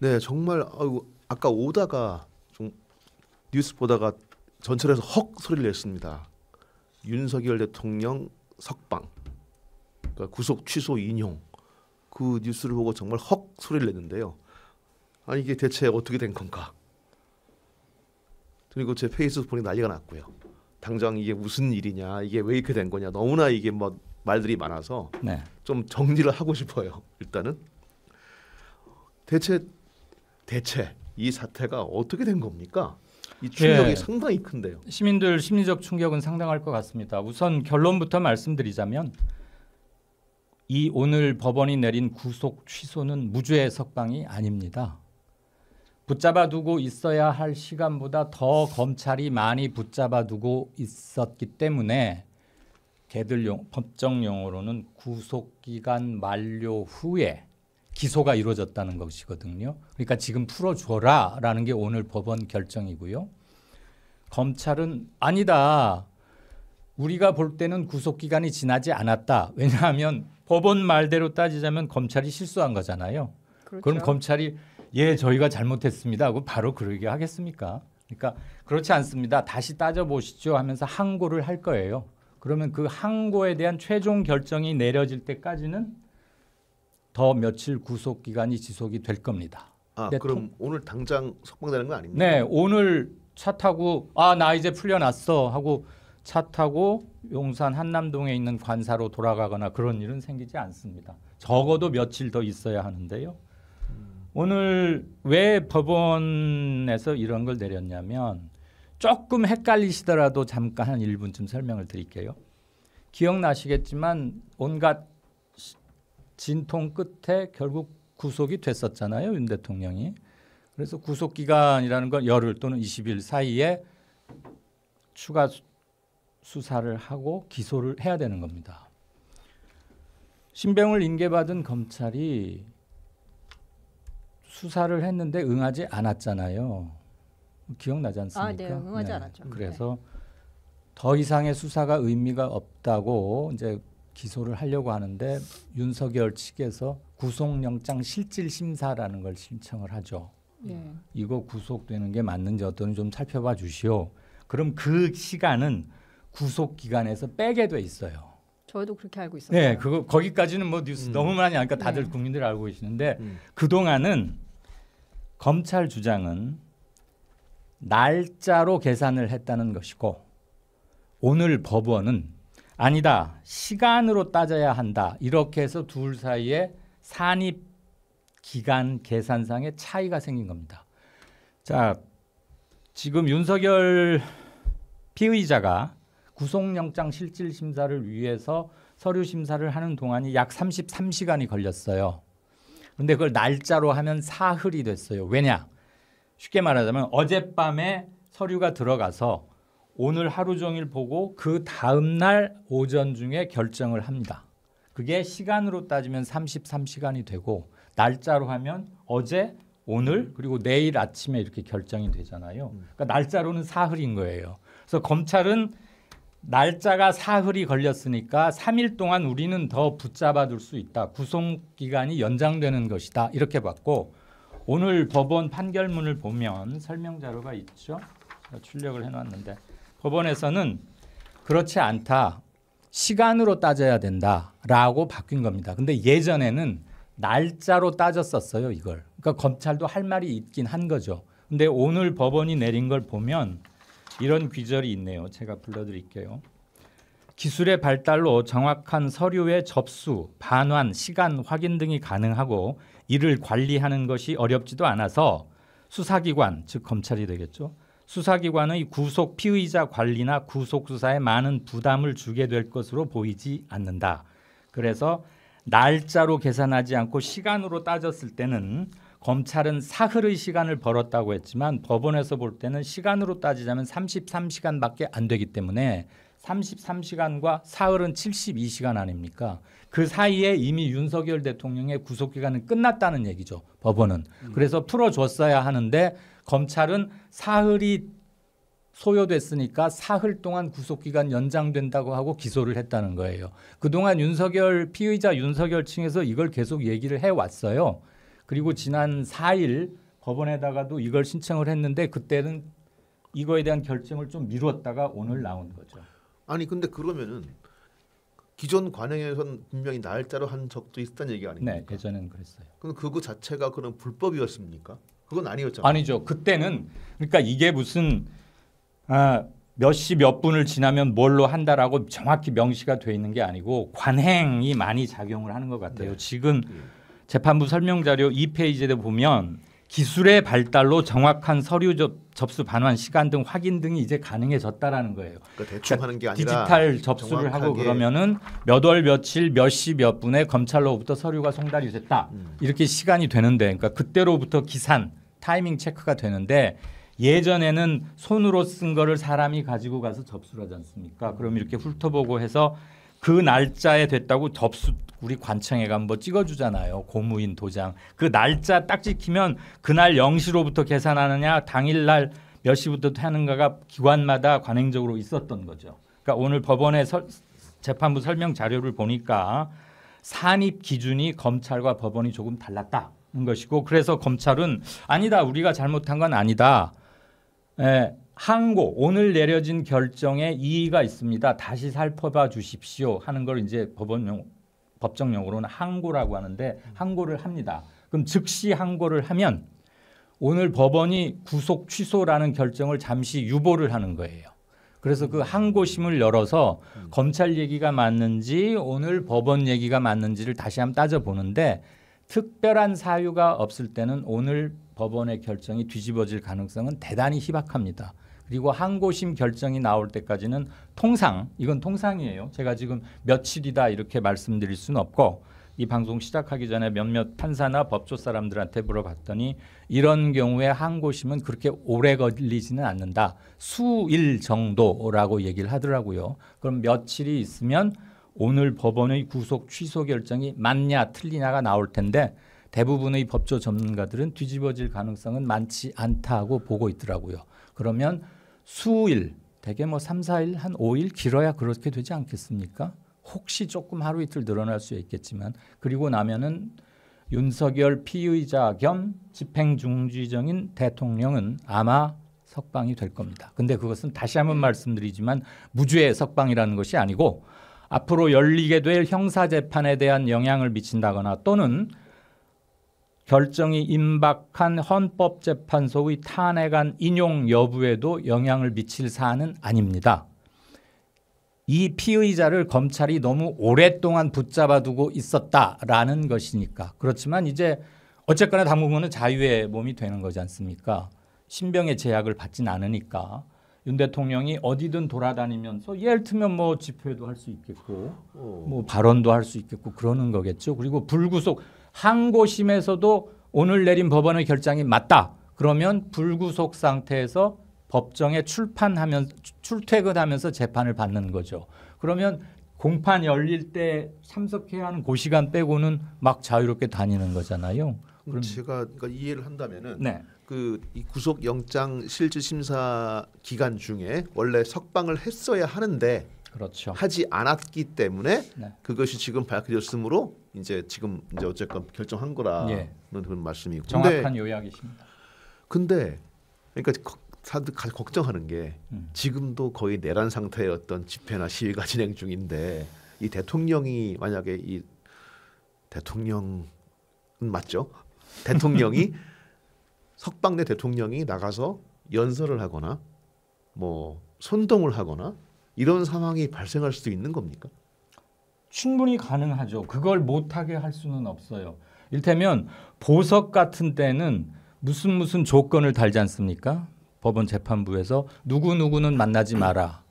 네, 정말 아까 오다가 좀 뉴스 보다가 전철에서 헉 소리를 냈습니다. 윤석열 대통령 석방, 그러니까 구속 취소 인용 그 뉴스를 보고 정말 헉 소리를 냈는데요. 아니 이게 대체 어떻게 된 건가? 그리고 제 페이스북 보니 난리가 났고요. 당장 이게 무슨 일이냐, 이게 왜 이렇게 된 거냐, 너무나 이게 뭐 말들이 많아서 네. 좀 정리를 하고 싶어요. 일단은 대체 이 사태가 어떻게 된 겁니까? 이 충격이 예. 상당히 큰데요. 시민들 심리적 충격은 상당할 것 같습니다. 우선 결론부터 말씀드리자면 이 오늘 법원이 내린 구속 취소는 무죄의 석방이 아닙니다. 붙잡아 두고 있어야 할 시간보다 더 검찰이 많이 붙잡아 두고 있었기 때문에 법정 용어로는 구속기간 만료 후에 기소가 이루어졌다는 것이거든요. 그러니까 지금 풀어줘라라는 게 오늘 법원 결정이고요. 검찰은 아니다. 우리가 볼 때는 구속기간이 지나지 않았다. 왜냐하면 법원 말대로 따지자면 검찰이 실수한 거잖아요. 그렇죠. 그럼 검찰이 예 저희가 잘못했습니다 하고 바로 그러게 하겠습니까? 그러니까 그렇지 않습니다. 다시 따져보시죠 하면서 항고를 할 거예요. 그러면 그 항고에 대한 최종 결정이 내려질 때까지는 더 며칠 구속기간이 지속이 될 겁니다. 그럼 오늘 당장 석방되는 거 아닙니까? 네, 오늘 차 타고 나 이제 풀려났어 하고 차 타고 용산 한남동에 있는 관사로 돌아가거나 그런 일은 생기지 않습니다. 적어도 며칠 더 있어야 하는데요. 오늘 왜 법원에서 이런 걸 내렸냐면 조금 헷갈리시더라도 잠깐 한 1분쯤 설명을 드릴게요. 기억나시겠지만 온갖 진통 끝에 결국 구속이 됐었잖아요. 윤 대통령이. 그래서 구속기간이라는 건 열흘 또는 20일 사이에 추가 수사를 하고 기소를 해야 되는 겁니다. 신병을 인계받은 검찰이 수사를 했는데 응하지 않았잖아요. 기억나지 않습니까? 네, 응하지 않았죠. 그래서 더 이상의 수사가 의미가 없다고 이제 기소를 하려고 하는데 윤석열 측에서 구속영장 실질심사라는 걸 신청을 하죠. 네. 이거 구속되는 게 맞는지 어떤지 좀 살펴봐 주시오. 그럼 그 시간은 구속기간에서 빼게 돼 있어요. 저도 그렇게 알고 있었어요. 네, 그거 거기까지는 뭐 뉴스 너무 많이 하니까 다들 네. 국민들 알고 계시는데 그 동안은 검찰 주장은 날짜로 계산을 했다는 것이고 오늘 법원은 아니다 시간으로 따져야 한다 이렇게 해서 둘 사이에 산입 기간 계산상의 차이가 생긴 겁니다. 자, 지금 윤석열 피의자가 구속영장 실질심사를 위해서 서류 심사를 하는 동안이 약 33시간이 걸렸어요. 그런데 그걸 날짜로 하면 사흘이 됐어요. 왜냐? 쉽게 말하자면 어젯밤에 서류가 들어가서 오늘 하루 종일 보고 그 다음 날 오전 중에 결정을 합니다. 그게 시간으로 따지면 33시간이 되고 날짜로 하면 어제, 오늘 그리고 내일 아침에 이렇게 결정이 되잖아요. 그러니까 날짜로는 사흘인 거예요. 그래서 검찰은 날짜가 사흘이 걸렸으니까 3일 동안 우리는 더 붙잡아둘 수 있다. 구속기간이 연장되는 것이다. 이렇게 봤고 오늘 법원 판결문을 보면 설명 자료가 있죠. 제가 출력을 해놨는데 법원에서는 그렇지 않다. 시간으로 따져야 된다라고 바뀐 겁니다. 근데 예전에는 날짜로 따졌었어요. 이걸. 그러니까 검찰도 할 말이 있긴 한 거죠. 근데 오늘 법원이 내린 걸 보면 이런 귀절이 있네요. 제가 불러드릴게요. 기술의 발달로 정확한 서류의 접수, 반환, 시간 확인 등이 가능하고 이를 관리하는 것이 어렵지도 않아서 수사기관, 즉 검찰이 되겠죠. 수사기관의 구속 피의자 관리나 구속 수사에 많은 부담을 주게 될 것으로 보이지 않는다. 그래서 날짜로 계산하지 않고 시간으로 따졌을 때는 검찰은 사흘의 시간을 벌었다고 했지만 법원에서 볼 때는 시간으로 따지자면 33시간밖에 안 되기 때문에 33시간과 사흘은 72시간 아닙니까? 그 사이에 이미 윤석열 대통령의 구속기간은 끝났다는 얘기죠. 법원은. 그래서 풀어줬어야 하는데 검찰은 사흘이 소요됐으니까 사흘 동안 구속기간 연장된다고 하고 기소를 했다는 거예요. 그동안 피의자 윤석열 층에서 이걸 계속 얘기를 해왔어요. 그리고 지난 4일 법원에다가도 이걸 신청을 했는데 그때는 이거에 대한 결정을 좀 미뤘다가 오늘 나온 거죠. 아니 근데 그러면은 기존 관행에선 분명히 날짜로 한 적도 있다는 얘기 아닙니까? 네, 예전에는 그랬어요. 그럼 그거 자체가 그럼 불법이었습니까? 그건 아니었잖아요. 아니죠. 그때는 그러니까 이게 무슨 몇 시 몇 분을 지나면 뭘로 한다라고 정확히 명시가 돼 있는 게 아니고 관행이 많이 작용을 하는 것 같아요. 네. 지금 재판부 설명 자료 2페이지에 보면 기술의 발달로 정확한 서류 접수 반환 시간 등 확인 등이 이제 가능해졌다라는 거예요. 그러니까 대충 하는 게 아니라 디지털 접수를 하고 정확하게. 그러면은 몇 월 며칠 몇 시 몇 분에 검찰로부터 서류가 송달이 됐다. 이렇게 시간이 되는데 그러니까 그때로부터 기산 타이밍 체크가 되는데 예전에는 손으로 쓴 거를 사람이 가지고 가서 접수를 하지 않습니까? 그럼 이렇게 훑어보고 해서 그 날짜에 됐다고 접수 우리 관청에 가면 뭐 찍어주잖아요. 고무인 도장. 그 날짜 딱 찍히면 그날 0시로부터 계산하느냐 당일날 몇 시부터 하는가가 기관마다 관행적으로 있었던 거죠. 그러니까 오늘 법원의 재판부 설명 자료를 보니까 산입 기준이 검찰과 법원이 조금 달랐다는 것이고 그래서 검찰은 아니다. 우리가 잘못한 건 아니다. 항고 오늘 내려진 결정에 이의가 있습니다. 다시 살펴봐 주십시오 하는 걸 이제 법정 용어로는 항고라고 하는데 항고를 합니다. 그럼 즉시 항고를 하면 오늘 법원이 구속 취소라는 결정을 잠시 유보를 하는 거예요. 그래서 그 항고심을 열어서 검찰 얘기가 맞는지 오늘 법원 얘기가 맞는지를 다시 한번 따져보는데 특별한 사유가 없을 때는 오늘 법원의 결정이 뒤집어질 가능성은 대단히 희박합니다. 그리고 항고심 결정이 나올 때까지는 통상 이건 통상이에요. 제가 지금 며칠이다 이렇게 말씀드릴 수는 없고 이 방송 시작하기 전에 몇몇 판사나 법조 사람들한테 물어봤더니 이런 경우에 항고심은 그렇게 오래 걸리지는 않는다. 수일 정도라고 얘기를 하더라고요. 그럼 며칠이 있으면 오늘 법원의 구속 취소 결정이 맞냐 틀리냐가 나올 텐데 대부분의 법조 전문가들은 뒤집어질 가능성은 많지 않다고 보고 있더라고요. 그러면 수일, 대개 뭐 3, 4일, 한 5일 길어야 그렇게 되지 않겠습니까? 혹시 조금 하루 이틀 늘어날 수 있겠지만 그리고 나면은 윤석열 피의자 겸 집행중지정인 대통령은 아마 석방이 될 겁니다. 근데 그것은 다시 한번 말씀드리지만 무죄의 석방이라는 것이 아니고 앞으로 열리게 될 형사재판에 대한 영향을 미친다거나 또는 결정이 임박한 헌법재판소의 탄핵안 인용 여부에도 영향을 미칠 사안은 아닙니다. 이 피의자를 검찰이 너무 오랫동안 붙잡아 두고 있었다라는 것이니까. 그렇지만 이제 어쨌거나 당분간은 자유의 몸이 되는 거지 않습니까? 신병의 제약을 받진 않으니까 윤 대통령이 어디든 돌아다니면서 예를 들면 뭐 집회도 할 수 있겠고 뭐 발언도 할 수 있겠고 그러는 거겠죠. 그리고 불구속 항고심에서도 오늘 내린 법원의 결정이 맞다. 그러면 불구속 상태에서 법정에 출퇴근하면서 재판을 받는 거죠. 그러면 공판 열릴 때 참석해야 하는 그 시간 빼고는 막 자유롭게 다니는 거잖아요. 그럼 제가 그러니까 이해를 한다면은 네. 그 이 구속영장 실질 심사 기간 중에 원래 석방을 했어야 하는데 그렇죠. 하지 않았기 때문에 네. 그것이 지금 밝혀졌으므로 이제 지금 이제 어쨌건 결정한 거라는 예. 그런 말씀이고. 정확한 요약이십니다. 근데 그러니까 사람들 걱정하는 게 지금도 거의 내란 상태의 어떤 집회나 시위가 진행 중인데 이 대통령이 만약에 이 대통령은 맞죠? 대통령이 석방된 대통령이 나가서 연설을 하거나 뭐 선동을 하거나 이런 상황이 발생할 수도 있는 겁니까? 충분히 가능하죠. 그걸 못하게 할 수는 없어요. 이를테면 보석 같은 때는 무슨 조건을 달지 않습니까? 법원 재판부에서 누구누구는 만나지 마라.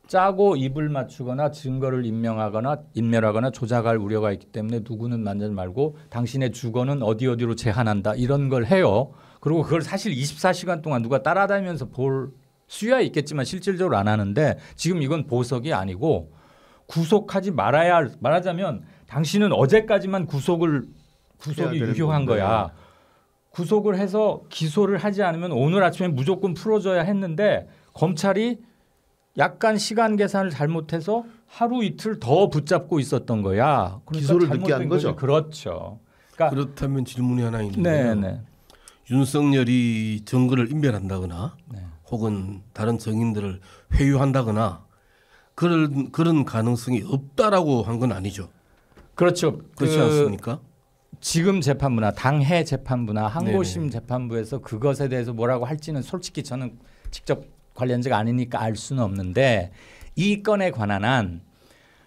짜고 입을 맞추거나 증거를 인멸하거나 조작할 우려가 있기 때문에 누구는 만나지 말고 당신의 주거는 어디로 제한한다. 이런 걸 해요. 그리고 그걸 사실 24시간 동안 누가 따라다니면서 볼 수야 있겠지만 실질적으로 안 하는데 지금 이건 보석이 아니고 구속하지 말하자면 당신은 어제까지만 구속이 유효한 거야. 구속을 해서 기소를 하지 않으면 오늘 아침에 무조건 풀어줘야 했는데 검찰이 약간 시간 계산을 잘못해서 하루 이틀 더 붙잡고 있었던 거야. 그러니까 기소를 늦게 한 거죠. 그렇죠. 그러니까 그렇다면 질문이 하나 있는데요. 네. 윤석열이 증거를 인멸한다거나 네. 혹은 다른 증인들을 회유한다거나 그런 가능성이 없다라고 한 건 아니죠. 그렇죠. 그렇지 않습니까? 지금 재판부나 당해 재판부나 항고심 네네. 재판부에서 그것에 대해서 뭐라고 할지는 솔직히 저는 직접 관련자가 아니니까 알 수는 없는데 이 건에 관한 한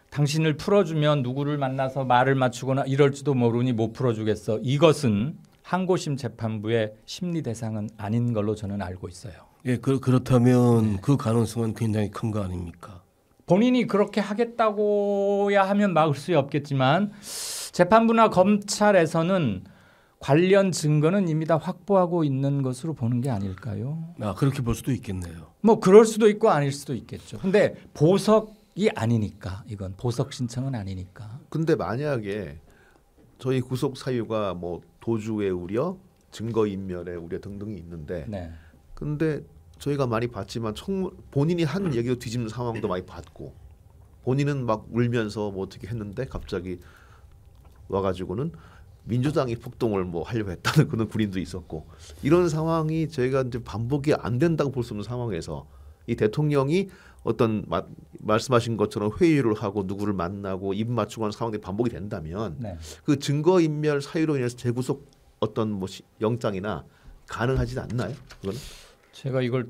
당신을 풀어주면 누구를 만나서 말을 맞추거나 이럴지도 모르니 못 풀어주겠어. 이것은 항고심 재판부의 심리 대상은 아닌 걸로 저는 알고 있어요. 예, 그렇다면 그 가능성은 굉장히 큰 거 아닙니까? 본인이 그렇게 하겠다고야 하면 막을 수 없겠지만 재판부나 검찰에서는 관련 증거는 이미 다 확보하고 있는 것으로 보는 게 아닐까요? 아, 그렇게 볼 수도 있겠네요. 뭐 그럴 수도 있고 아닐 수도 있겠죠. 근데 보석이 아니니까 이건 보석 신청은 아니니까. 근데 만약에 저희 구속 사유가 뭐 도주의 우려, 증거 인멸의 우려 등등이 있는데, 네. 근데 저희가 많이 봤지만 본인이 한 얘기도 뒤집는 상황도 많이 봤고, 본인은 막 울면서 뭐 어떻게 했는데 갑자기 와가지고는 민주당이 폭동을 뭐 하려고 했다는 그런 군인도 있었고, 이런 상황이 저희가 이제 반복이 안 된다고 볼 수 없는 상황에서 이 대통령이 어떤 말씀하신 것처럼 회의를 하고 누구를 만나고 입 맞추고 하는 상황이 반복이 된다면 네. 그 증거 인멸 사유로 인해서 재구속 어떤 뭐 영장이나 가능하지 않나요? 그거는? 제가 이걸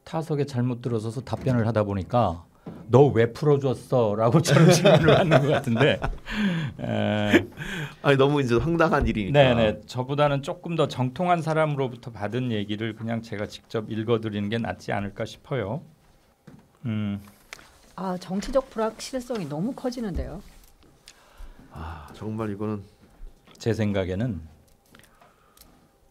타석에 잘못 들어서서 답변을 하다 보니까 너 왜 풀어줬어?라고 저는 질문을 하는 것 같은데. 아니 너무 이제 황당한 일이니까. 네네. 저보다는 조금 더 정통한 사람으로부터 받은 얘기를 그냥 제가 직접 읽어드리는 게 낫지 않을까 싶어요. 아 정치적 불확실성이 너무 커지는데요. 아 정말 이거는 제 생각에는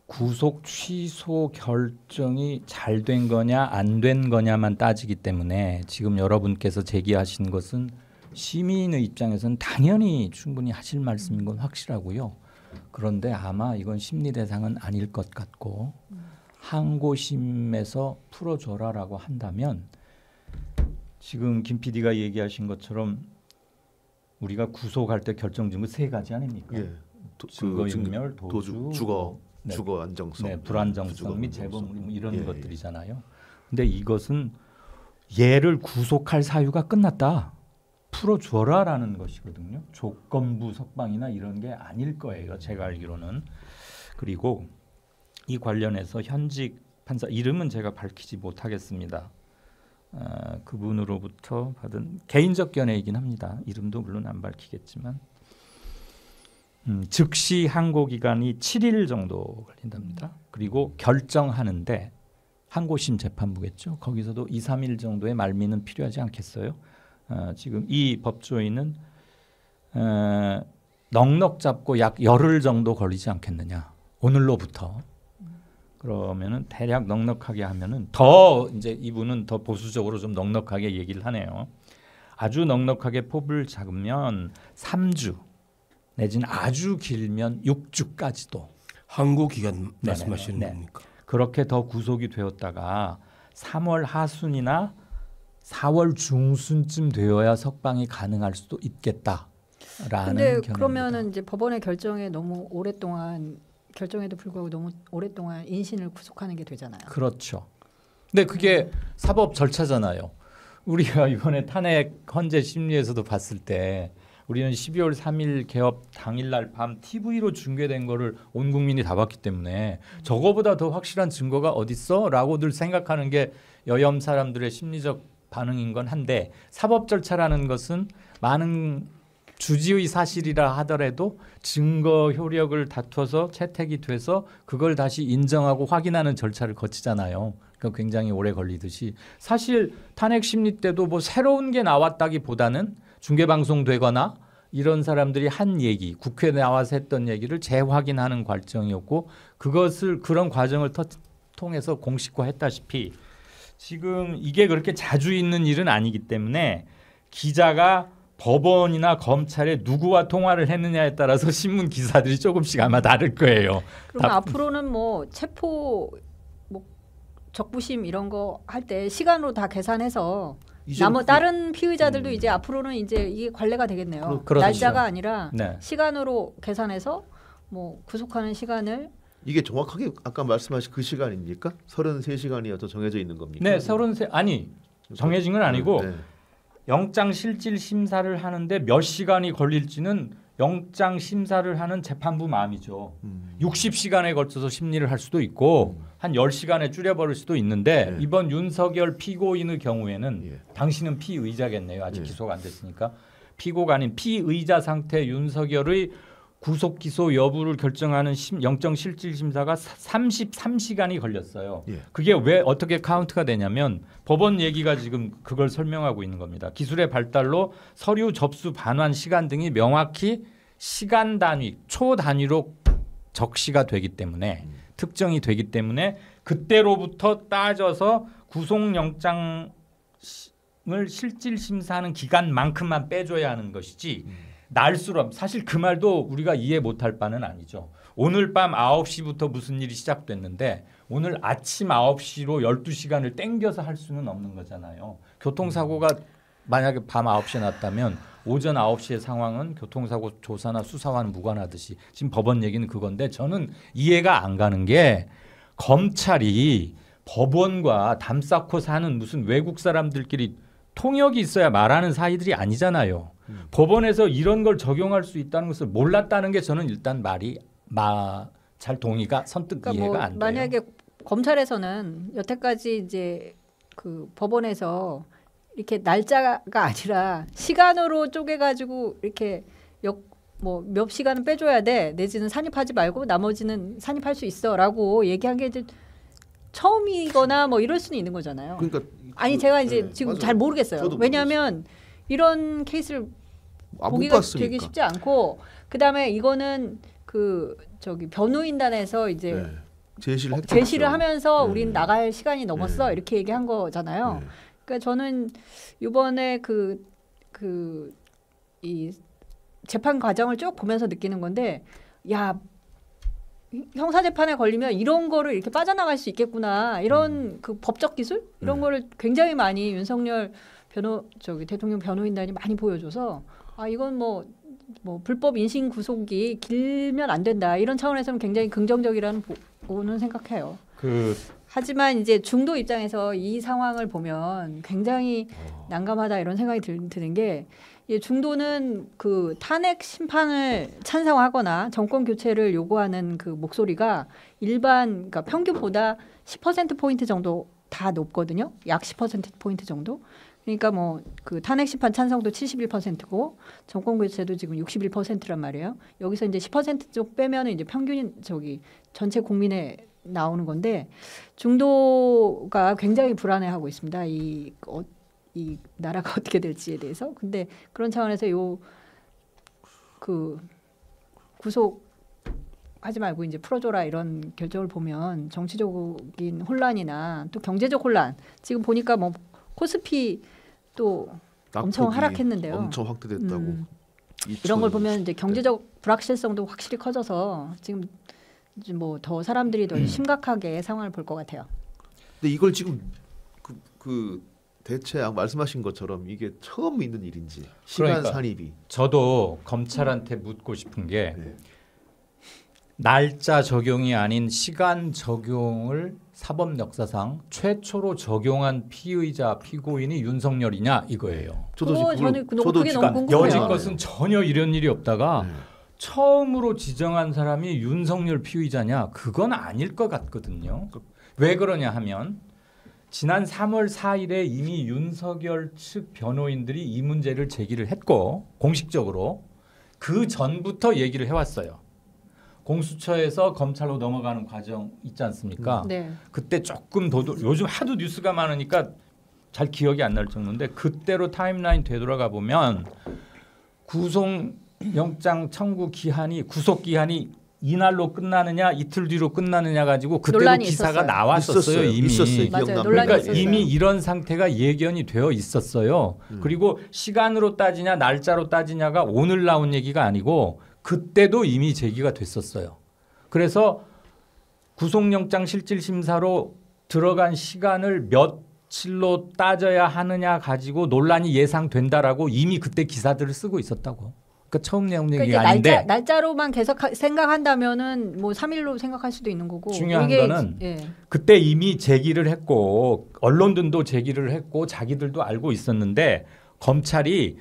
구속 취소 결정이 잘 된 거냐 안 된 거냐만 따지기 때문에 지금 여러분께서 제기하신 것은 시민의 입장에서는 당연히 충분히 하실 말씀인 건 확실하고요. 그런데 아마 이건 심리 대상은 아닐 것 같고 항고심에서 풀어줘라라고 한다면 지금 김 PD가 얘기하신 것처럼 우리가 구속할 때 결정증거 세 가지 아닙니까? 예. 증거인멸, 도주, 네. 주거 안정성, 네, 불안정성 및 재범 뭐 이런 예, 것들이잖아요. 근데 이것은 얘를 구속할 사유가 끝났다. 풀어줘라라는 것이거든요. 조건부 석방이나 이런 게 아닐 거예요. 제가 알기로는. 그리고 이 관련해서 현직 판사 이름은 제가 밝히지 못하겠습니다. 그분으로부터 받은 개인적 견해이긴 합니다. 이름도 물론 안 밝히겠지만 즉시 항고 기간이 7일 정도 걸린답니다. 그리고 결정하는데 항고심 재판부겠죠. 거기서도 2, 3일 정도의 말미는 필요하지 않겠어요? 지금 이 법조인은 넉넉 잡고 약 열흘 정도 걸리지 않겠느냐. 오늘로부터. 그러면은 대략 넉넉하게 하면은 더 이제 이분은 더 보수적으로 좀 넉넉하게 얘기를 하네요. 아주 넉넉하게 폭을 잡으면 3주 내지는 아주 길면 6주까지도 항고 기간 말씀하시는 네네네. 겁니까? 그렇게 더 구속이 되었다가 3월 하순이나 4월 중순쯤 되어야 석방이 가능할 수도 있겠다라는 근데 견해입니다. 그러면은 이제 법원의 결정에 너무 오랫동안 결정에도 불구하고 너무 오랫동안 인신을 구속하는 게 되잖아요. 그렇죠. 근데 그게 사법 절차잖아요. 우리가 이번에 탄핵 헌재 심리에서도 봤을 때 우리는 12월 3일 개업 당일날 밤 TV로 중계된 거를 온 국민이 다 봤기 때문에 저거보다 더 확실한 증거가 어딨어? 라고들 생각하는 게 여염 사람들의 심리적 반응인 건 한데 사법 절차라는 것은 많은 주지의 사실이라 하더라도 증거 효력을 다투어서 채택이 돼서 그걸 다시 인정하고 확인하는 절차를 거치잖아요. 그러니까 굉장히 오래 걸리듯이 사실 탄핵 심리 때도 뭐 새로운 게 나왔다기보다는 중계방송되거나 이런 사람들이 한 얘기, 국회에 나와서 했던 얘기를 재확인하는 과정이었고 그것을 그런 과정을 통해서 공식화했다시피 지금 이게 그렇게 자주 있는 일은 아니기 때문에 기자가 법원이나 검찰에 누구와 통화를 했느냐에 따라서 신문 기사들이 조금씩 아마 다를 거예요. 그럼 앞으로는 뭐 체포 뭐 적부심 이런 거 할 때 시간으로 다 계산해서 다른 피의자들도 이제 앞으로는 이제 이게 관례가 되겠네요. 그렇죠. 날짜가 아니라 네. 시간으로 계산해서 뭐 구속하는 시간을 이게 정확하게 아까 말씀하신 그 시간입니까? 33시간이어서 정해져 있는 겁니까? 네, 33 아니 정해진 건 아니고 네. 영장 실질 심사를 하는데 몇 시간이 걸릴지는 영장 심사를 하는 재판부 마음이죠. 60시간에 걸쳐서 심리를 할 수도 있고 한 10시간에 줄여버릴 수도 있는데 예. 이번 윤석열 피고인의 경우에는 예. 당신은 피의자겠네요. 아직 예. 기소가 안 됐으니까. 피고가 아닌 피의자 상태 윤석열의 구속 기소 여부를 결정하는 영장 실질 심사가 33시간이 걸렸어요. 예. 그게 왜 어떻게 카운트가 되냐면 법원 얘기가 지금 그걸 설명하고 있는 겁니다. 기술의 발달로 서류 접수 반환 시간 등이 명확히 시간 단위, 초 단위로 적시가 되기 때문에 특정이 되기 때문에 그때로부터 따져서 구속영장을 실질 심사하는 기간만큼만 빼줘야 하는 것이지 날수로 사실 그 말도 우리가 이해 못할 바는 아니죠. 오늘 밤 9시부터 무슨 일이 시작됐는데 오늘 아침 9시로 12시간을 땡겨서 할 수는 없는 거잖아요. 교통사고가 만약에 밤 9시에 났다면 오전 9시의 상황은 교통사고 조사나 수사와는 무관하듯이 지금 법원 얘기는 그건데 저는 이해가 안 가는 게 검찰이 법원과 담 쌓고 사는 무슨 외국 사람들끼리 통역이 있어야 말하는 사이들이 아니잖아요. 법원에서 이런 걸 적용할 수 있다는 것을 몰랐다는 게 저는 일단 잘 동의가 선뜻 그러니까 이해가 뭐 안 돼요. 만약에 검찰에서는 여태까지 이제 그 법원에서 이렇게 날짜가 아니라 시간으로 쪼개가지고 이렇게 뭐 몇 시간은 빼줘야 돼 내지는 산입하지 말고 나머지는 산입할 수 있어라고 얘기한 게 이제 처음이거나 뭐 이럴 수는 있는 거잖아요. 그러니까 아니 제가 이제 네, 지금 맞아요. 잘 모르겠어요. 저도 왜냐하면 이런 케이스를 못 보기가 봤으니까. 되게 쉽지 않고 그다음에 이거는 변호인단에서 이제 네. 제시를 했겠죠. 제시를 하면서 네. 우린 나갈 시간이 넘었어 네. 이렇게 얘기한 거잖아요. 네. 그러니까 저는 이번에 이 재판 과정을 쭉 보면서 느끼는 건데, 야 형사 재판에 걸리면 이런 거를 이렇게 빠져나갈 수 있겠구나 이런 그 법적 기술 이런 거를 굉장히 많이 윤석열 대통령 변호인단이 많이 보여줘서 아 이건 뭐 불법 인신 구속이 길면 안 된다 이런 차원에서는 굉장히 긍정적이라는 보는 생각해요. 하지만 이제 중도 입장에서 이 상황을 보면 굉장히 난감하다 이런 생각이 드는 게 중도는 그 탄핵 심판을 찬성하거나 정권 교체를 요구하는 그 목소리가 그러니까 평균보다 10% 포인트 정도 다 높거든요. 약 10% 포인트 정도. 그러니까 뭐 그 탄핵 심판 찬성도 71%고 정권 교체도 지금 61%란 말이에요. 여기서 이제 10% 쪽 빼면은 이제 평균이 전체 국민에 나오는 건데 중도가 굉장히 불안해하고 있습니다. 이 나라가 어떻게 될지에 대해서. 근데 그런 차원에서 구속하지 말고 이제 풀어줘라 이런 결정을 보면 정치적인 혼란이나 또 경제적 혼란 지금 보니까 뭐 코스피 또 엄청 하락했는데요. 엄청 확대됐다고. 이런 걸 보면 이제 경제적 불확실성도 확실히 커져서 지금 뭐 더 사람들이 더 심각하게 상황을 볼 것 같아요. 근데 이걸 지금 대체 말씀하신 것처럼 이게 처음 있는 일인지 시간 그러니까 산입이. 저도 검찰한테 묻고 싶은 게 네. 날짜 적용이 아닌 시간 적용을 사법 역사상 최초로 적용한 피고인이 윤석열이냐 이거예요. 저도 저는 그게 너무 그러니까 궁금해요. 여지껏은 전혀 이런 일이 없다가 네. 처음으로 지정한 사람이 윤석열 피의자냐 그건 아닐 것 같거든요. 왜 그러냐 하면 지난 3월 4일에 이미 윤석열 측 변호인들이 이 문제를 제기를 했고 공식적으로 그 전부터 얘기를 해왔어요. 공수처에서 검찰로 넘어가는 과정 있지 않습니까? 네. 그때 조금 요즘 하도 뉴스가 많으니까 잘 기억이 안 날 정도인데 그때로 타임라인 되돌아가 보면 구속영장 청구 기한이 구속 기한이 이날로 끝나느냐 이틀 뒤로 끝나느냐 가지고 그때도 논란이 기사가 있었어요. 나왔었어요. 이미. 있었어요. 맞아요. 기억납니다. 논란이 그러니까 있었어요. 이미 이런 상태가 예견이 되어 있었어요. 그리고 시간으로 따지냐 날짜로 따지냐가 오늘 나온 얘기가 아니고 그때도 이미 제기가 됐었어요. 그래서 구속영장 실질심사로 들어간 시간을 몇 갑질로 따져야 하느냐 가지고 논란이 예상된다라고 이미 그때 기사들을 쓰고 있었다고. 그러니까 처음 내용 얘기가 그러니까 아닌데 날짜로만 계속 생각한다면은 뭐 3일로 생각할 수도 있는 거고 중요한 이게, 거는 예. 그때 이미 제기를 했고 언론들도 제기를 했고 자기들도 알고 있었는데 검찰이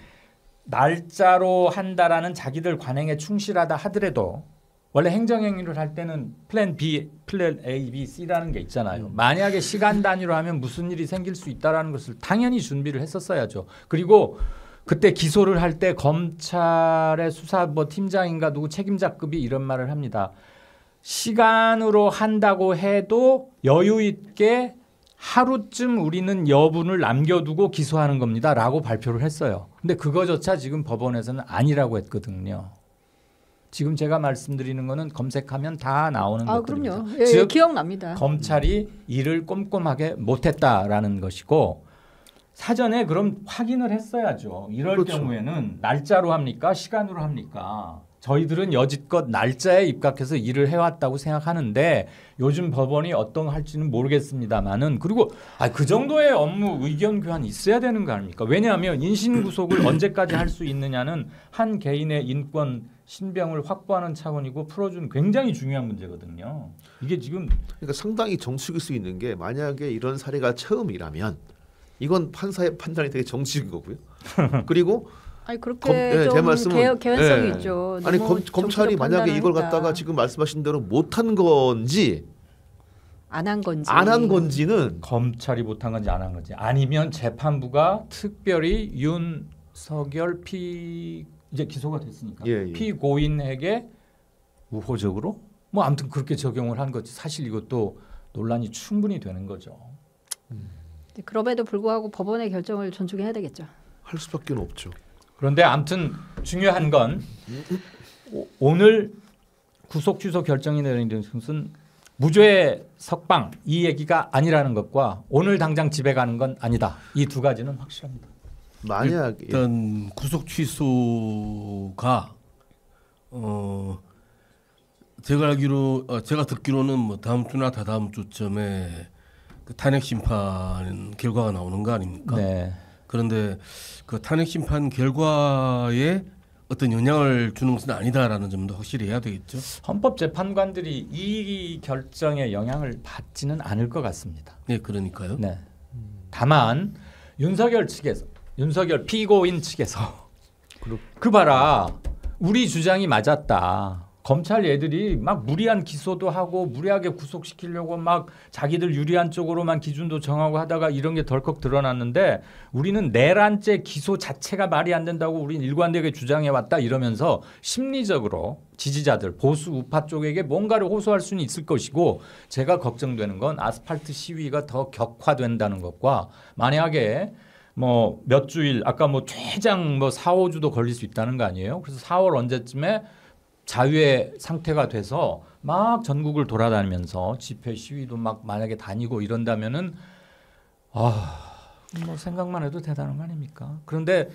날짜로 한다라는 자기들 관행에 충실하다 하더라도 원래 행정행위를 할 때는 플랜 B, 플랜 A, B, C라는 게 있잖아요. 만약에 시간 단위로 하면 무슨 일이 생길 수 있다라는 것을 당연히 준비를 했었어야죠. 그리고 그때 기소를 할 때 검찰의 수사 뭐 팀장인가 누구 책임자급이 이런 말을 합니다. 시간으로 한다고 해도 여유 있게 하루쯤 우리는 여분을 남겨두고 기소하는 겁니다라고 발표를 했어요. 근데 그거조차 지금 법원에서는 아니라고 했거든요. 지금 제가 말씀드리는 거는 검색하면 다 나오는 것들입니다. 그럼요. 예, 즉 기억납니다. 검찰이 일을 꼼꼼하게 못했다라는 것이고 사전에 그럼 확인을 했어야죠. 이럴 그렇죠. 경우에는 날짜로 합니까? 시간으로 합니까? 저희들은 여지껏 날짜에 입각해서 일을 해왔다고 생각하는데 요즘 법원이 어떤 거 할지는 모르겠습니다만은 그리고 그 정도의 업무 의견 교환이 있어야 되는 거 아닙니까? 왜냐하면 인신구속을 언제까지 할 수 있느냐는 한 개인의 인권 신병을 확보하는 차원이고 풀어주는 굉장히 중요한 문제거든요. 이게 지금 그러니까 상당히 정치적일 수 있는 게 만약에 이런 사례가 처음이라면 이건 판사의 판단이 되게 정치적인 거고요. 그리고 아니 그렇게 제 좀 말씀은 개연성이 있죠. 아니 너무 검찰이 정치적 만약에 이걸 판단을 갖다가 했다. 지금 말씀하신 대로 못한 건지 안 한 건지 안 한 건지는 검찰이 못한 건지 안 한 건지 아니면 재판부가 특별히 윤석열 이제 기소가 됐으니까 예. 피고인에게 우호적으로 뭐 아무튼 그렇게 적용을 한 거지 사실 이것도 논란이 충분히 되는 거죠. 그럼에도 불구하고 법원의 결정을 존중해야 되겠죠. 할 수밖에 없죠. 그런데 아무튼 중요한 건 오늘 구속 취소 결정이 내린 것은 무죄 석방 이 얘기가 아니라는 것과 오늘 당장 집에 가는 건 아니다. 이 두 가지는 확실합니다. 만약에 일단 구속 취소가 제가 알기로 제가 듣기로는 뭐 다음 주나 다다음 주쯤에 그 탄핵 심판 결과가 나오는 거 아닙니까? 네. 그런데 그 탄핵 심판 결과에 어떤 영향을 주는 것은 아니다라는 점도 확실히 해야 되겠죠. 헌법재판관들이 이 결정에 영향을 받지는 않을 것 같습니다. 네, 그러니까요. 네. 다만 윤석열 측에서 윤석열 피고인 측에서 그 봐라 우리 주장이 맞았다. 검찰 얘들이 막 무리한 기소도 하고 무리하게 구속시키려고 막 자기들 유리한 쪽으로만 기준도 정하고 하다가 이런 게 덜컥 드러났는데 우리는 내란죄 기소 자체가 말이 안 된다고 우린 일관되게 주장해왔다 이러면서 심리적으로 지지자들 보수 우파 쪽에게 뭔가를 호소할 수는 있을 것이고 제가 걱정되는 건 아스팔트 시위가 더 격화된다는 것과 만약에 뭐 몇 주일 아까 뭐 최장 뭐 4, 5주도 걸릴 수 있다는 거 아니에요? 그래서 4월 언제쯤에 자유의 상태가 돼서 막 전국을 돌아다니면서 집회 시위도 막 만약에 다니고 이런다면은 뭐 생각만 해도 대단한 거 아닙니까? 그런데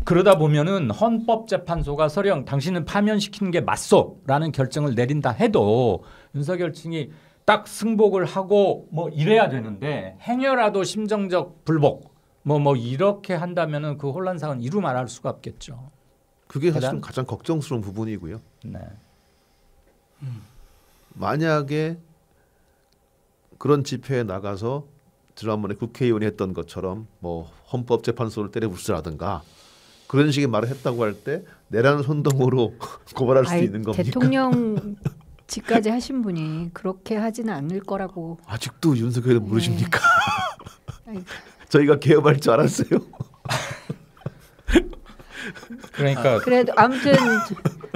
그러다 보면은 헌법재판소가 설령 당신은 파면시키는 게 맞소라는 결정을 내린다 해도 윤석열 측이 딱 승복을 하고 뭐 이래야 되는데 행여라도 심정적 불복 뭐 이렇게 한다면은 그 혼란상은 이루 말할 수가 없겠죠. 그게 사실은 가장 걱정스러운 부분이고요. 네. 만약에 그런 집회에 나가서 지난번에 국회의원이 했던 것처럼 뭐 헌법재판소를 때려부수라든가 그런 식의 말을 했다고 할 때 내란 선동으로 고발할 수도 있는 겁니까? 대통령직까지 하신 그렇게 하지는 않을 거라고. 아직도 윤석열을 모르십니까? 저희가 개업할 줄 알았어요. 그러니까 그래도 아무튼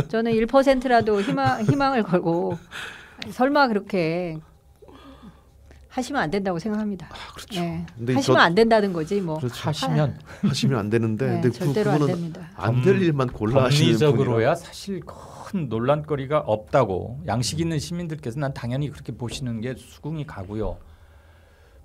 저는 1%라도 희망을 걸고 설마 그렇게 하시면 안 된다고 생각합니다. 그렇죠. 네. 근데 하시면 안 된다는 거지 뭐. 그렇죠. 하시면 하시면 안 되는데 네, 근데 절대로 안 그분은 됩니다. 안 될 일만 골라 하시는 분이라 법리적으로야 사실 큰 논란거리가 없다고 양식 있는 시민들께서 난 당연히 그렇게 보시는 게 수긍이 가고요.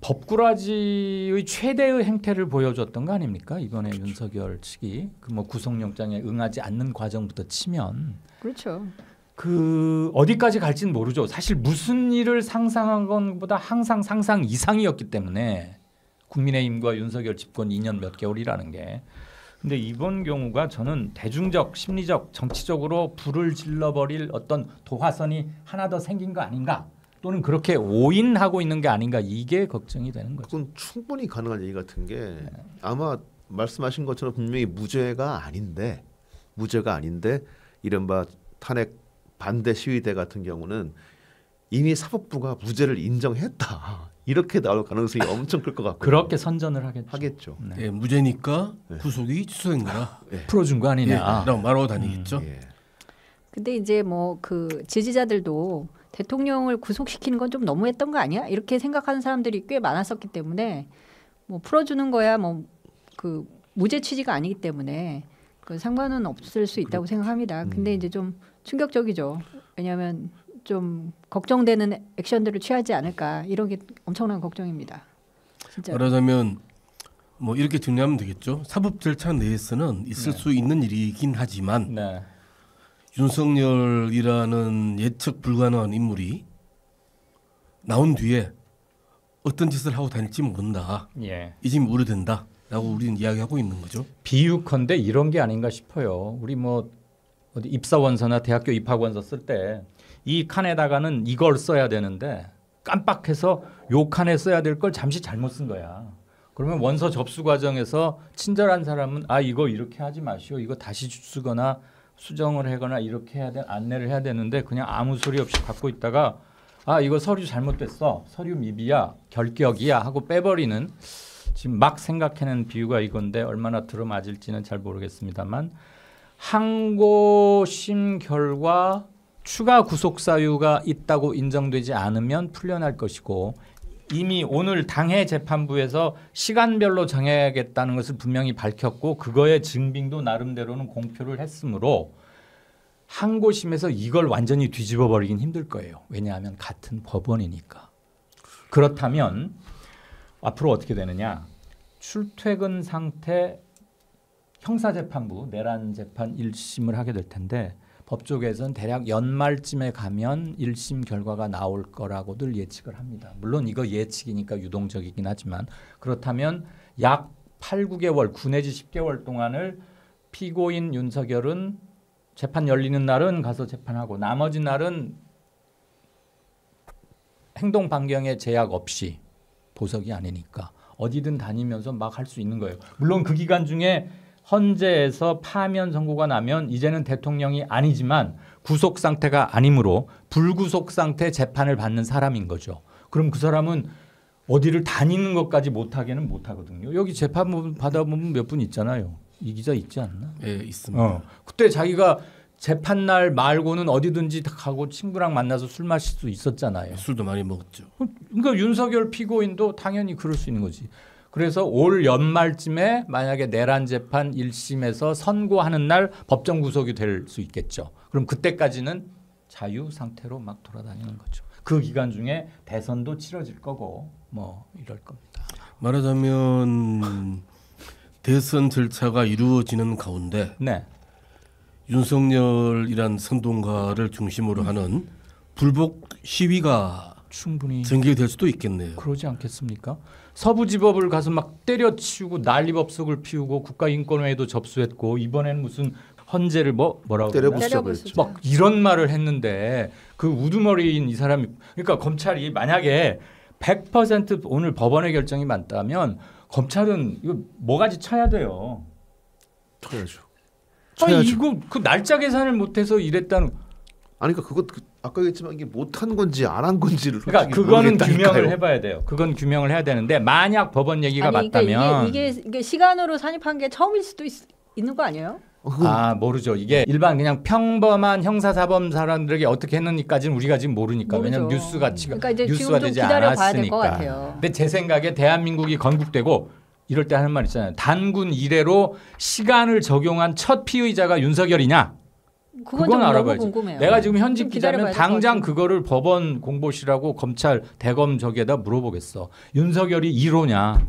법꾸라지의 최대의 행태를 보여줬던 거 아닙니까? 이번에 그렇죠. 윤석열 측이 그 뭐 구속영장에 응하지 않는 과정부터 치면 그렇죠. 그 어디까지 갈지는 모르죠. 사실 무슨 일을 상상한 것보다 항상 상상 이상이었기 때문에 국민의힘과 윤석열 집권 2년 몇 개월이라는 게. 근데 이번 경우가 저는 대중적, 심리적, 정치적으로 불을 질러버릴 어떤 도화선이 하나 더 생긴 거 아닌가? 또는 그렇게 오인하고 있는 게 아닌가? 이게 걱정이 되는 거죠. 그건 충분히 가능한 얘기 같은 게 아마 말씀하신 것처럼 분명히 무죄가 아닌데 이른바 탄핵 반대 시위대 같은 경우는 이미 사법부가 무죄를 인정했다. 이렇게 나올 가능성이 엄청 클 것 같고 그렇게 선전을 하겠죠. 하겠죠. 네. 예, 무죄니까 네. 구속이 취소된 거라. 풀어준 거 아니냐. 라고 말하고 다니겠죠. 예. 근데 이제 뭐 그 지지자들도 대통령을 구속시키는 건 좀 너무했던 거 아니야? 이렇게 생각하는 사람들이 꽤 많았었기 때문에 뭐 풀어주는 거야 뭐 그 무죄 취지가 아니기 때문에 그 상관은 없을 수 있다고 생각합니다. 근데 이제 좀 충격적이죠. 왜냐하면 좀 걱정되는 액션들을 취하지 않을까 이런 게 엄청난 걱정입니다. 진짜. 말하자면 뭐 이렇게 정리하면 되겠죠. 사법 절차 내에서는 있을 수 있는 일이긴 하지만 네. 윤석열이라는 예측 불가능한 인물이 나온 뒤에 어떤 짓을 하고 다닐지 모른다. 예. 이 점이 우려된다라고 우리는 이야기하고 있는 거죠. 비유컨대 이런 게 아닌가 싶어요. 우리 뭐 어디 입사원서나 대학교 입학원서 쓸 때 이 칸에다가는 이걸 써야 되는데 깜빡해서 요 칸에 써야 될 걸 잠시 잘못 쓴 거야. 그러면 원서 접수 과정에서 친절한 사람은 아 이거 이렇게 하지 마시오. 이거 다시 쓰거나 수정을 하거나 이렇게 해야 돼 안내를 해야 되는데 그냥 아무 소리 없이 갖고 있다가 아 이거 서류 잘못됐어. 서류 미비야. 결격이야 하고 빼버리는 지금 막 생각해낸 비유가 이건데 얼마나 들어맞을지는 잘 모르겠습니다만 항고심 결과 추가 구속 사유가 있다고 인정되지 않으면 풀려날 것이고 이미 오늘 당해 재판부에서 시간별로 정해야겠다는 것을 분명히 밝혔고 그거의 증빙도 나름대로는 공표를 했으므로 항고심에서 이걸 완전히 뒤집어 버리긴 힘들 거예요. 왜냐하면 같은 법원이니까. 그렇다면 앞으로 어떻게 되느냐. 출퇴근 상태 형사재판부 내란 재판 1심을 하게 될 텐데 법조계에서는 대략 연말쯤에 가면 1심 결과가 나올 거라고들 예측을 합니다. 물론 이거 예측이니까 유동적이긴 하지만 그렇다면 약 8, 9개월, 9 내지 10개월 동안을 피고인 윤석열은 재판 열리는 날은 가서 재판하고 나머지 날은 행동 반경의 제약 없이 보석이 아니니까 어디든 다니면서 막 할 수 있는 거예요. 물론 그 기간 중에 헌재에서 파면 선고가 나면 이제는 대통령이 아니지만 구속 상태가 아니므로 불구속 상태 재판을 받는 사람인 거죠. 그럼 그 사람은 어디를 다니는 것까지 못하게는 못하거든요. 여기 재판 받아보면 몇 분 있잖아요. 이 기자 있지 않나? 예, 있습니다. 그때 자기가 재판날 말고는 어디든지 가고 친구랑 만나서 술 마실 수 있었잖아요. 술도 많이 먹었죠. 그러니까 윤석열 피고인도 당연히 그럴 수 있는 거지. 그래서 올 연말쯤에 만약에 내란 재판 1심에서 선고하는 날 법정 구속이 될 수 있겠죠. 그럼 그때까지는 자유 상태로 막 돌아다니는 거죠. 그 기간 중에 대선도 치러질 거고 뭐 이럴 겁니다. 말하자면 대선 절차가 이루어지는 가운데 네. 윤석열이란 선동가를 중심으로 하는 불복 시위가 충분히 전개될 수도 있겠네요. 그러지 않겠습니까? 서부지법을 가서 막 때려치우고 난리법석을 피우고 국가인권회의도 접수했고 이번에는 무슨 헌재를 뭐라고 때려부수자고 했죠. 막 이런 말을 했는데 그 우두머리인 이 사람이 그러니까 검찰이 만약에 100% 오늘 법원의 결정이 맞다면 검찰은 이거 뭐가지 쳐야 돼요. 쳐야죠. 아니 이거 그 날짜 계산을 못해서 이랬다는 아니 그러니까 그거 아까 얘기했지만 이게 못한 건지 안 한 건지를 그러니까 그거는 규명을 해봐야 돼요. 그건 규명을 해야 되는데 만약 법원 얘기가 아니, 맞다면 그러니까 이게 시간으로 산입한 게 처음일 수도 있는 거 아니에요? 아 모르죠. 이게 일반 그냥 평범한 형사사범 사람들에게 어떻게 했는지까지는 우리가 지금 모르니까. 모르죠. 왜냐면 뉴스가 그러니까 이제 뉴스가 지금 좀 되지 기다려봐야 될 것 않았으니까. 같아요. 근데 제 생각에 대한민국이 건국되고 이럴 때 하는 말 있잖아요. 단군 이래로 시간을 적용한 첫 피의자가 윤석열이냐? 그건 좀 알아봐야지. 너무 궁금해요. 내가 지금 현직 좀 기자면 기다려봐야 될것 당장 같아요. 그거를 법원 공보실하고 검찰 대검 저기에다 물어보겠어. 윤석열이 1호냐?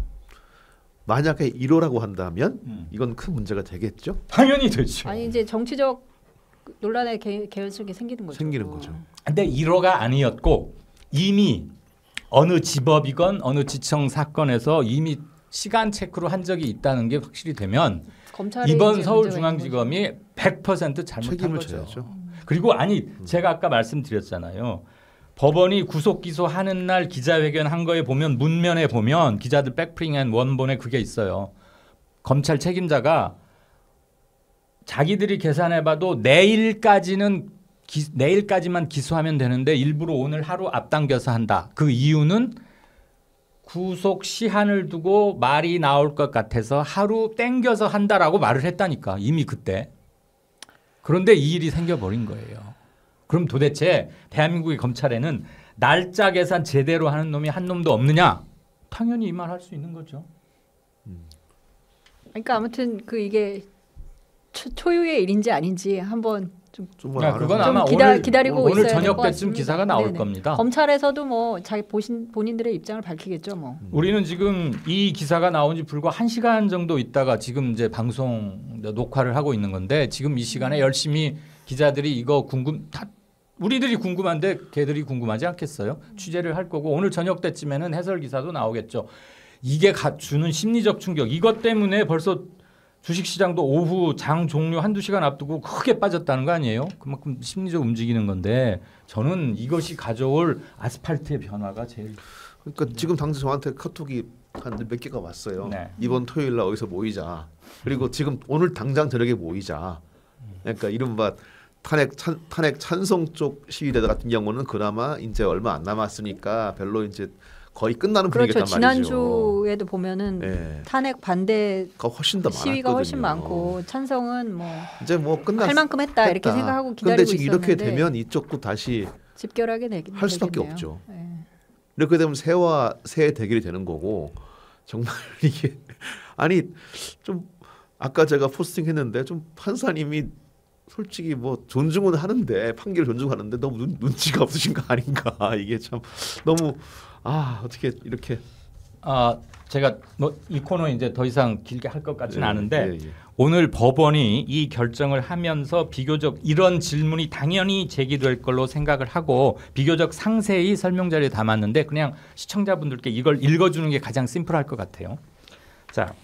만약에 1호라고 한다면 이건 큰 문제가 되겠죠. 당연히 되죠. 아니 이제 정치적 논란의 개연성이 생기는 거죠. 생기는 거죠. 근데 1호가 아니었고 이미 어느 지법이건 어느 지청 사건에서 이미 시간 체크로 한 적이 있다는 게 확실히 되면 검찰이 이번 이제 서울중앙지검이 100% 잘못한 책임을 거죠. 져야죠. 그리고 아니 제가 아까 말씀드렸잖아요. 법원이 구속 기소하는 날 기자회견 한 거에 보면 문면에 보면 기자들 백프링한 원본에 그게 있어요. 검찰 책임자가 자기들이 계산해봐도 내일까지만 기소하면 되는데 일부러 오늘 하루 앞당겨서 한다. 그 이유는 구속 시한을 두고 말이 나올 것 같아서 하루 땡겨서 한다라고 말을 했다니까 이미 그때. 그런데 이 일이 생겨버린 거예요. 그럼 도대체 대한민국의 검찰에는 날짜 계산 제대로 하는 놈이 한 놈도 없느냐? 당연히 이 말 할 수 있는 거죠. 그러니까 아무튼 그 이게 초유의 일인지 아닌지 한번 좀 그건 아마 기다리고 오늘 있어야 저녁 될것 때쯤 같습니다. 기사가 나올 네네. 겁니다. 검찰에서도 뭐 자기 본인들의 입장을 밝히겠죠, 뭐. 우리는 지금 이 기사가 나온 지 불과 1시간 정도 있다가 지금 이제 방송 녹화를 하고 있는 건데 지금 이 시간에 열심히 기자들이 이거 우리들이 궁금한데 걔들이 궁금하지 않겠어요? 취재를 할 거고 오늘 저녁 때쯤에는 해설 기사도 나오겠죠. 이게 주는 심리적 충격. 이것 때문에 벌써 주식시장도 오후 장 종료 한두 시간 앞두고 크게 빠졌다는 거 아니에요? 그만큼 심리적으로 움직이는 건데 저는 이것이 가져올 아스팔트의 변화가 제일 그러니까 지금 당장 저한테 카톡이 한 몇 개가 왔어요. 네. 이번 토요일 날 어디서 모이자. 그리고 지금 오늘 당장 저녁에 모이자. 그러니까 이른바 탄핵 찬성 쪽 시위대들 같은 경우는 그나마 이제 얼마 안 남았으니까 별로 이제 거의 끝나는 분위기란 그렇죠. 말이죠. 지난주에도 보면은 네. 탄핵 반대가 훨씬 더 시위가 훨씬 많고 찬성은 뭐 이제 뭐 할 만큼 했다 이렇게 생각하고 기다리고 근데 지금 있었는데 이렇게 되면 이쪽도 다시 집결하게 할 수밖에 되겠네요. 없죠. 네. 이렇게 되면 새와 새의 대결이 되는 거고 정말 이게 아니 좀 아까 제가 포스팅했는데 좀 판사님이 솔직히 뭐 존중은 하는데 판결 존중하는데 너무 눈치가 없으신 거 아닌가 이게 참 너무 어떻게 이렇게 제가 뭐 이 코너 이제 더 이상 길게 할 것 같지는 않은데 예. 오늘 법원이 이 결정을 하면서 비교적 이런 질문이 당연히 제기될 걸로 생각을 하고 비교적 상세히 설명 자료에 담았는데 그냥 시청자분들께 이걸 읽어주는 게 가장 심플할 것 같아요. 자,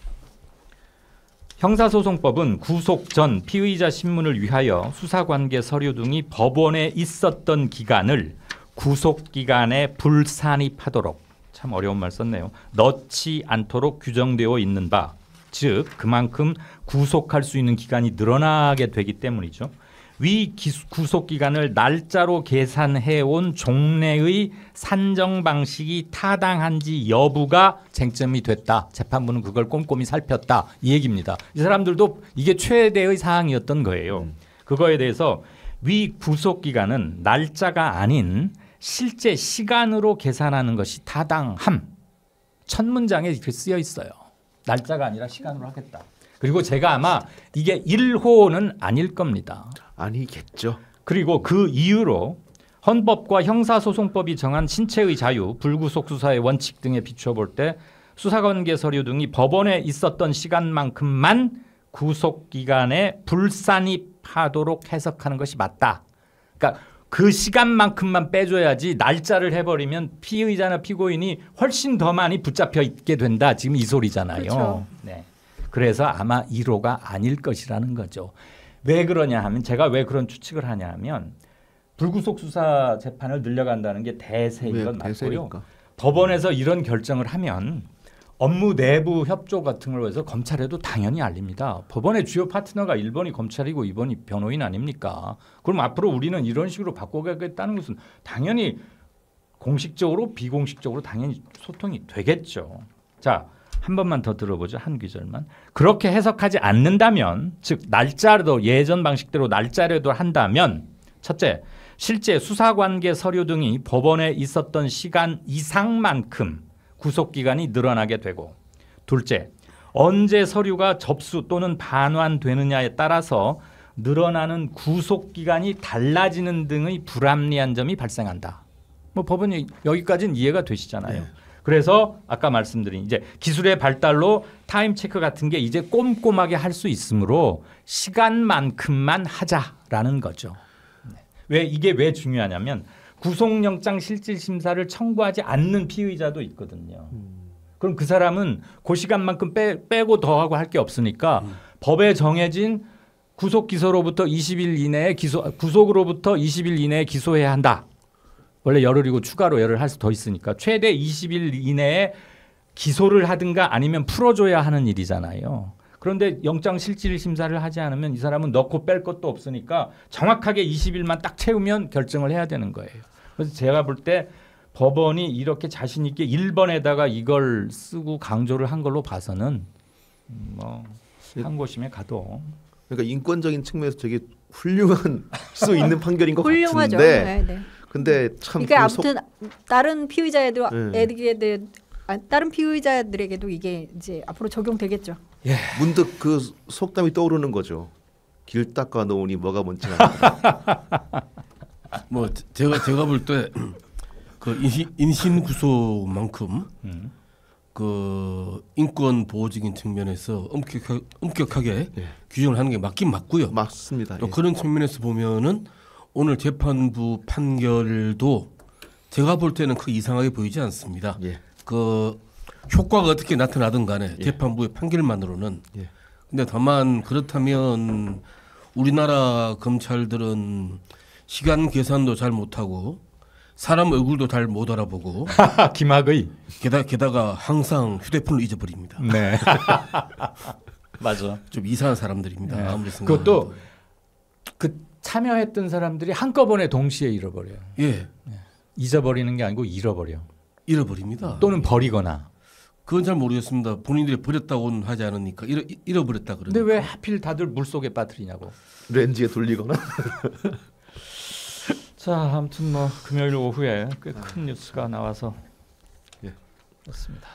형사소송법은 구속 전 피의자 신문을 위하여 수사관계 서류 등이 법원에 있었던 기간을 구속 기간에 불산입하도록 참 어려운 말 썼네요. 넣지 않도록 규정되어 있는 바, 즉 그만큼 구속할 수 있는 기간이 늘어나게 되기 때문이죠. 위 구속 기간을 날짜로 계산해온 종래의 산정 방식이 타당한지 여부가 쟁점이 됐다. 재판부는 그걸 꼼꼼히 살폈다. 이 얘기입니다. 이 사람들도 이게 최대의 사항이었던 거예요. 그거에 대해서 위 구속 기간은 날짜가 아닌 실제 시간으로 계산하는 것이 타당함. 첫 문장에 이렇게 쓰여 있어요. 날짜가 아니라 시간으로 하겠다. 그리고 제가 아마 이게 1호는 아닐 겁니다. 아니겠죠. 그리고 그 이유로 헌법과 형사소송법이 정한 신체의 자유, 불구속 수사의 원칙 등에 비추어 볼 때 수사관계 서류 등이 법원에 있었던 시간만큼만 구속기간에 불산입하도록 해석하는 것이 맞다. 그러니까 그 시간만큼만 빼줘야지 날짜를 해버리면 피의자나 피고인이 훨씬 더 많이 붙잡혀 있게 된다. 지금 이 소리잖아요. 그렇죠. 네. 그래서 아마 1호가 아닐 것이라는 거죠. 왜 그러냐 하면 제가 왜 그런 추측을 하냐 하면 불구속 수사 재판을 늘려간다는 게 대세인 건 맞고요. 대세니까. 법원에서 이런 결정을 하면 업무 내부 협조 같은 걸 해서 검찰에도 당연히 알립니다. 법원의 주요 파트너가 1번이 검찰이고 2번이 변호인 아닙니까? 그럼 앞으로 우리는 이런 식으로 바꿔가겠다는 것은 당연히 공식적으로 비공식적으로 당연히 소통이 되겠죠. 자, 한 번만 더 들어보죠. 한 귀절만. 그렇게 해석하지 않는다면 즉 날짜도 예전 방식대로 날짜라도 한다면 첫째, 실제 수사관계 서류 등이 법원에 있었던 시간 이상만큼 구속기간이 늘어나게 되고 둘째, 언제 서류가 접수 또는 반환되느냐에 따라서 늘어나는 구속기간이 달라지는 등의 불합리한 점이 발생한다. 뭐 법원이 여기까지는 이해가 되시잖아요. 네. 그래서 아까 말씀드린 이제 기술의 발달로 타임 체크 같은 게 이제 꼼꼼하게 할 수 있으므로 시간만큼만 하자라는 거죠. 왜 이게 왜 중요하냐면 구속영장 실질심사를 청구하지 않는 피의자도 있거든요. 그럼 그 사람은 그 시간만큼 빼고 더하고 할 게 없으니까 법에 정해진 구속 기소로부터 20일 이내에 구속으로부터 20일 이내에 기소해야 한다. 원래 열흘이고 추가로 열흘 할 수 더 있으니까 최대 20일 이내에 기소를 하든가 아니면 풀어줘야 하는 일이잖아요. 그런데 영장 실질 심사를 하지 않으면 이 사람은 넣고 뺄 것도 없으니까 정확하게 20일만 딱 채우면 결정을 해야 되는 거예요. 그래서 제가 볼 때 법원이 이렇게 자신 있게 1번에다가 이걸 쓰고 강조를 한 걸로 봐서는 뭐 항고심에 가도 그러니까 인권적인 측면에서 되게 훌륭한 수 있는 판결인 것 훌륭하죠. 같은데 네, 네. 근데 참 그러니까 그 아무튼 다른 다른 피의자들에게도 이게 이제 앞으로 적용되겠죠. 문득 그 속담이 떠오르는 거죠. 길 닦아 놓으니 뭐가 뭔지 알아. 뭐 제가 볼 때 그 인신 구속만큼 그 인권 보호적인 측면에서 엄격하게 규정을 하는 게 맞긴 맞고요. 맞습니다. 또 그런 측면에서 보면은 오늘 재판부 판결도 제가 볼 때는 크게 이상하게 보이지 않습니다. 예. 그 효과가 어떻게 나타나든 간에 재판부의 판결만으로는 예. 근데 다만 그렇다면 우리나라 검찰들은 시간 계산도 잘 못하고 사람 얼굴도 잘 못 알아보고 김학의 게다가 항상 휴대폰을 잊어버립니다. 네. 맞아. 좀 이상한 사람들입니다. 네. 아무리 생각해도. 그것도 그 참여했던 사람들이 한꺼번에 동시에 잃어버려요. 예, 잊어버리는 게 아니고 잃어버려. 잃어버립니다. 또는 버리거나. 그건 잘 모르겠습니다. 본인들이 버렸다고는 하지 않으니까 잃어버렸다 그러는데. 근데 왜 하필 다들 물속에 빠뜨리냐고. 렌즈에 돌리거나. 자, 아무튼 뭐 금요일 오후에 꽤 큰 뉴스가 나와서 그렇습니다.